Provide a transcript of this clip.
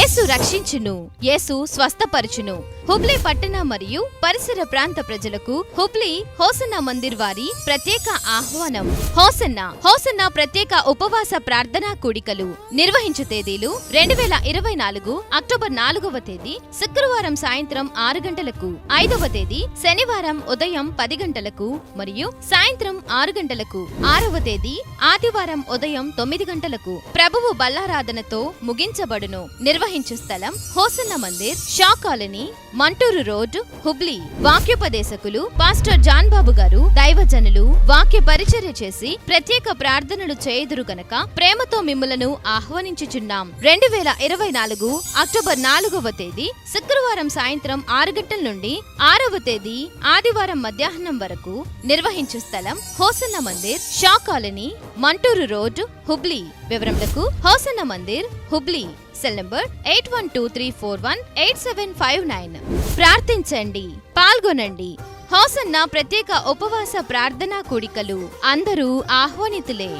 యేసు రక్షించును, యేసు స్వస్థపరచును. హుబ్లీ పట్టణ మరియు పరిసర ప్రాంత ప్రజలకు హుబ్లీ హోసన్నా మందిర్ వారి ప్రత్యేక ఆహ్వానం. హోసన్నా ప్రత్యేక ఉపవాస ప్రార్థనా కూడికలు నిర్వహించు తేదీలు 2024 అక్టోబర్ 4వ తేదీ శుక్రవారం సాయంత్రం 6 గంటలకు, 5వ తేదీ శనివారం ఉదయం 10 గంటలకు మరియు సాయంత్రం 6 గంటలకు, 6వ తేదీ ఆదివారం ఉదయం 9 గంటలకు ప్రభువు బల్లారాధనతో ముగించబడును. నిర్వహించు స్థలం హోసన్నా మందిర్, షా కాలనీ, మంటూరు రోడ్, హుబ్లీ. వాక్యోపదేశకులు పాస్టర్ జాన్ బాబు గారు. దైవజనులు వాక్య పరిచర్య చేసి ప్రత్యేక ప్రార్థనలు చేయుదురు గనక ప్రేమతో మిమ్ములను ఆహ్వానించుచున్నాం. 2024 అక్టోబర్ 4వ తేదీ శుక్రవారం సాయంత్రం 6 గంటల నుండి 6వ తేదీ ఆదివారం మధ్యాహ్నం వరకు. నిర్వహించు స్థలం హోసన్నా మందిర్, షా కాలనీ, మంటూరు రోడ్, హుబ్లీ. వివరములకు హోసన్నా మందిర్, హుబ్లీ. Cell number 8123418759. ప్రార్థించండి, పాల్గొనండి. హోసన్నా ప్రత్యేక ఉపవాస ప్రార్థనా కూడికలు అందరూ ఆహ్వానితులే.